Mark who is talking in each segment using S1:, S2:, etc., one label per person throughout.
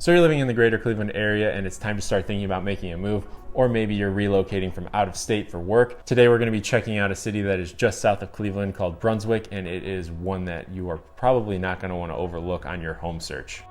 S1: So you're living in the greater Cleveland area and it's time to start thinking about making a move, or maybe you're relocating from out of state for work. Today we're going to be checking out a city that is just south of Cleveland called Brunswick, and it is one that you are probably not going to want to overlook on your home search.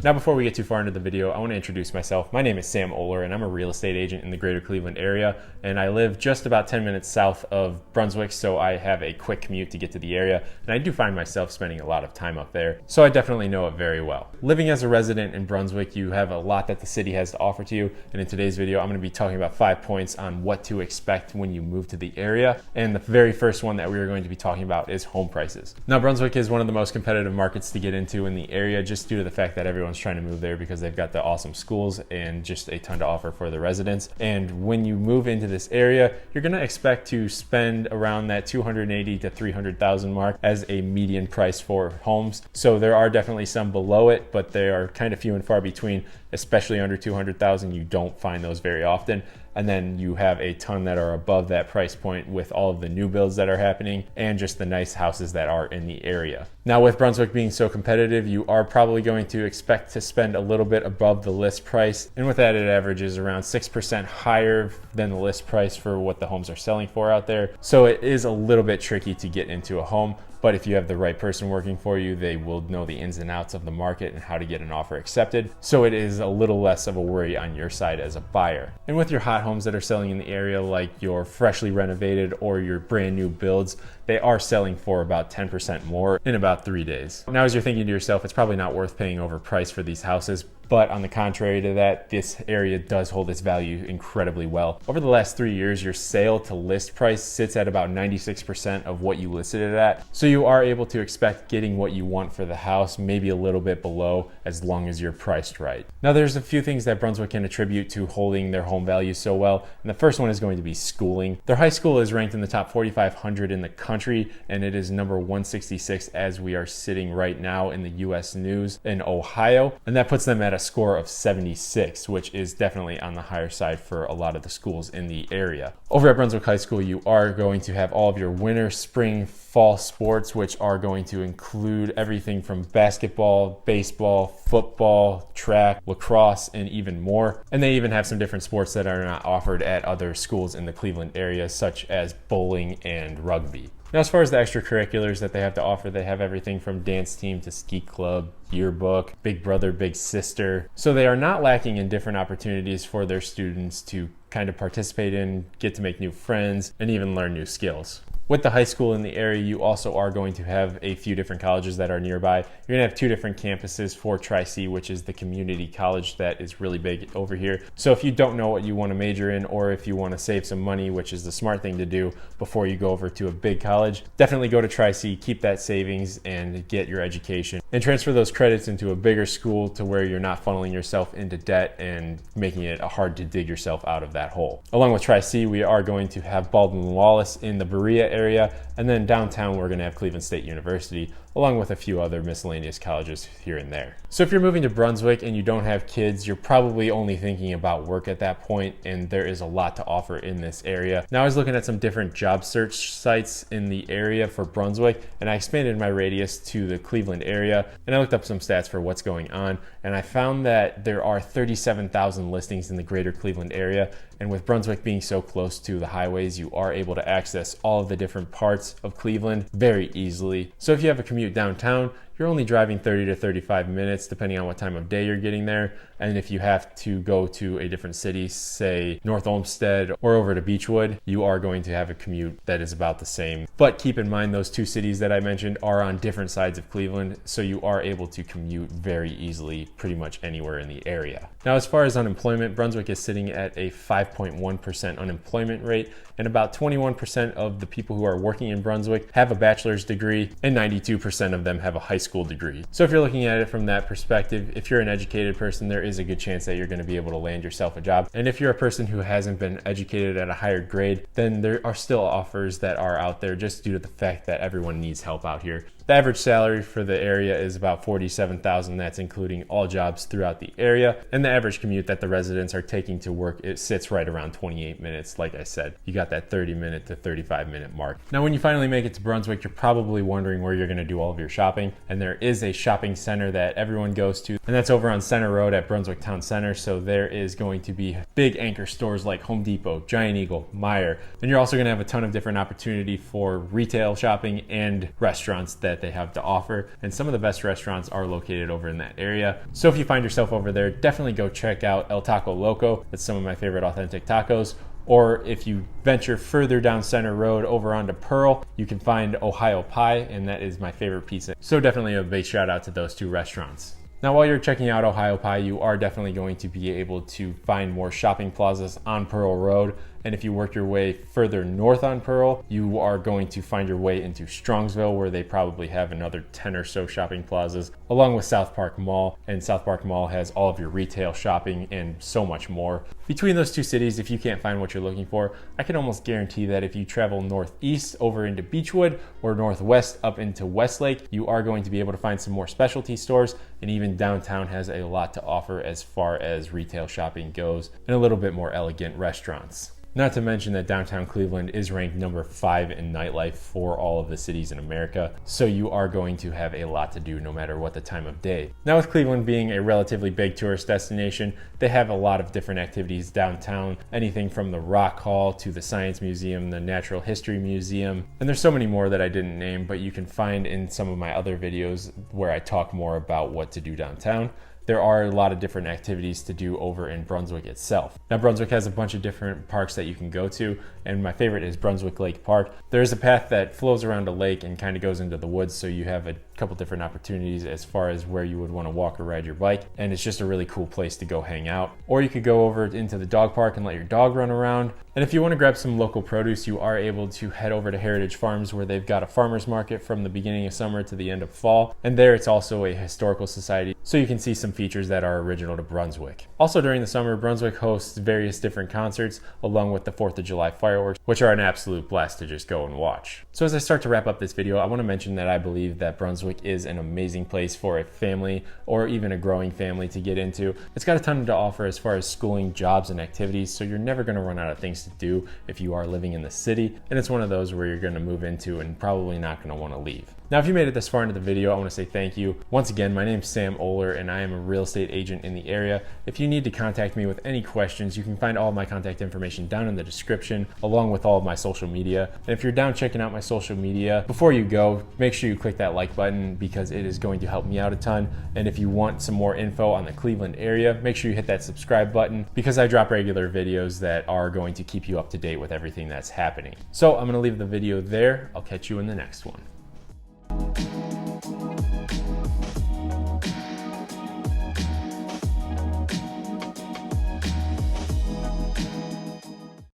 S1: Now, before we get too far into the video, I want to introduce myself. My name is Sam Oler, and I'm a real estate agent in the greater Cleveland area, and I live just about 10 minutes south of Brunswick, so I have a quick commute to get to the area, and I do find myself spending a lot of time up there, so I definitely know it very well. Living as a resident in Brunswick, you have a lot that the city has to offer to you, and in today's video, I'm going to be talking about 5 points on what to expect when you move to the area, and the very first one that we are going to be talking about is home prices. Now, Brunswick is one of the most competitive markets to get into in the area, just due to the fact that everyone's trying to move there because they've got the awesome schools and just a ton to offer for the residents. And when you move into this area, you're going to expect to spend around that $280,000 to $300,000 mark as a median price for homes. So there are definitely some below it, but they are kind of few and far between, especially under $200,000. You don't find those very often. And then you have a ton that are above that price point with all of the new builds that are happening and just the nice houses that are in the area. Now, with Brunswick being so competitive, you are probably going to expect to spend a little bit above the list price. And with that, it averages around 6% higher than the list price for what the homes are selling for out there. So it is a little bit tricky to get into a home. But if you have the right person working for you, they will know the ins and outs of the market and how to get an offer accepted. So it is a little less of a worry on your side as a buyer. And with your hot homes that are selling in the area, like your freshly renovated or your brand new builds, they are selling for about 10% more in about 3 days. Now, as you're thinking to yourself, it's probably not worth paying overpriced for these houses. But on the contrary to that, this area does hold its value incredibly well. Over the last 3 years, your sale to list price sits at about 96% of what you listed it at. So you are able to expect getting what you want for the house, maybe a little bit below, as long as you're priced right. Now, there's a few things that Brunswick can attribute to holding their home value so well. And the first one is going to be schooling. Their high school is ranked in the top 4,500 in the country, and it is number 166 as we are sitting right now in the US News in Ohio. And that puts them at a score of 76, which is definitely on the higher side for a lot of the schools in the area. Over at Brunswick High School, you are going to have all of your winter, spring, fall sports, which are going to include everything from basketball, baseball, football, track, lacrosse, and even more. And they even have some different sports that are not offered at other schools in the Cleveland area, such as bowling and rugby. Now, as far as the extracurriculars that they have to offer, they have everything from dance team to ski club, yearbook, big brother, big sister. So they are not lacking in different opportunities for their students to kind of participate in, get to make new friends, and even learn new skills. With the high school in the area, you also are going to have a few different colleges that are nearby. You're going to have 2 different campuses for Tri-C, which is the community college that is really big over here. So if you don't know what you want to major in, or if you want to save some money, which is the smart thing to do before you go over to a big college, definitely go to Tri-C, keep that savings, and get your education. And transfer those credits into a bigger school to where you're not funneling yourself into debt and making it hard to dig yourself out of that hole. Along with Tri-C, we are going to have Baldwin Wallace in the Berea area, and then downtown we're going to have Cleveland State University, along with a few other miscellaneous colleges here and there. So if you're moving to Brunswick and you don't have kids, you're probably only thinking about work at that point, and there is a lot to offer in this area. Now, I was looking at some different job search sites in the area for Brunswick, and I expanded my radius to the Cleveland area, and I looked up some stats for what's going on, and I found that there are 37,000 listings in the greater Cleveland area. And with Brunswick being so close to the highways, you are able to access all of the different parts of Cleveland very easily. So if you have a commute downtown, you're only driving 30 to 35 minutes, depending on what time of day you're getting there. And if you have to go to a different city, say North Olmsted or over to Beechwood, you are going to have a commute that is about the same. But keep in mind, those 2 cities that I mentioned are on different sides of Cleveland, so you are able to commute very easily pretty much anywhere in the area. Now, as far as unemployment, Brunswick is sitting at a 5.1% unemployment rate, and about 21% of the people who are working in Brunswick have a bachelor's degree, and 92% of them have a high school school degree. So if you're looking at it from that perspective, if you're an educated person, there is a good chance that you're going to be able to land yourself a job. And if you're a person who hasn't been educated at a higher grade, then there are still offers that are out there just due to the fact that everyone needs help out here. The average salary for the area is about $47,000. That's including all jobs throughout the area. And the average commute that the residents are taking to work, it sits right around 28 minutes. Like I said, you got that 30-minute to 35-minute mark. Now, when you finally make it to Brunswick, you're probably wondering where you're going to do all of your shopping. And there is a shopping center that everyone goes to, and that's over on Center Road at Brunswick Town Center. So there is going to be big anchor stores like Home Depot, Giant Eagle, Meijer. And you're also going to have a ton of different opportunity for retail shopping and restaurants that they have to offer, and some of the best restaurants are located over in that area. So if you find yourself over there, definitely go check out El Taco Loco. That's some of my favorite authentic tacos. Or if you venture further down Center Road over onto Pearl, you can find Ohio Pie, and that is my favorite pizza. So definitely a big shout out to those two restaurants. Now, while you're checking out Ohio Pie, you are definitely going to be able to find more shopping plazas on Pearl Road. And if you work your way further north on Pearl, you are going to find your way into Strongsville, where they probably have another 10 or so shopping plazas, along with South Park Mall. And South Park Mall has all of your retail shopping and so much more. Between those two cities, if you can't find what you're looking for, I can almost guarantee that if you travel northeast over into Beechwood or northwest up into Westlake, you are going to be able to find some more specialty stores. And even downtown has a lot to offer as far as retail shopping goes, and a little bit more elegant restaurants. Not to mention that downtown Cleveland is ranked number 5 in nightlife for all of the cities in America, so you are going to have a lot to do no matter what the time of day. Now, with Cleveland being a relatively big tourist destination, they have a lot of different activities downtown, anything from the Rock Hall to the Science Museum, the Natural History Museum, and there's so many more that I didn't name, but you can find in some of my other videos where I talk more about what to do downtown. There are a lot of different activities to do over in Brunswick itself. Now, Brunswick has a bunch of different parks that you can go to, and my favorite is Brunswick Lake Park. There's a path that flows around a lake and kind of goes into the woods, so you have a couple different opportunities as far as where you would want to walk or ride your bike, and it's just a really cool place to go hang out. Or you could go over into the dog park and let your dog run around. And if you want to grab some local produce, you are able to head over to Heritage Farms, where they've got a farmer's market from the beginning of summer to the end of fall, and there it's also a historical society, so you can see some features that are original to Brunswick. Also during the summer, Brunswick hosts various different concerts along with the 4th of July fireworks, which are an absolute blast to just go and watch. So as I start to wrap up this video, I want to mention that I believe that Brunswick is an amazing place for a family or even a growing family to get into. It's got a ton to offer as far as schooling, jobs, and activities, so you're never going to run out of things to do if you are living in the city, and it's one of those where you're going to move into and probably not going to want to leave. Now, if you made it this far into the video, I want to say thank you. Once again, my name's Sam Oler, and I am a real estate agent in the area. If you need to contact me with any questions, you can find all of my contact information down in the description, along with all of my social media. And if you're down checking out my social media, before you go, make sure you click that like button because it is going to help me out a ton. And if you want some more info on the Cleveland area, make sure you hit that subscribe button because I drop regular videos that are going to keep you up to date with everything that's happening. So I'm going to leave the video there. I'll catch you in the next one.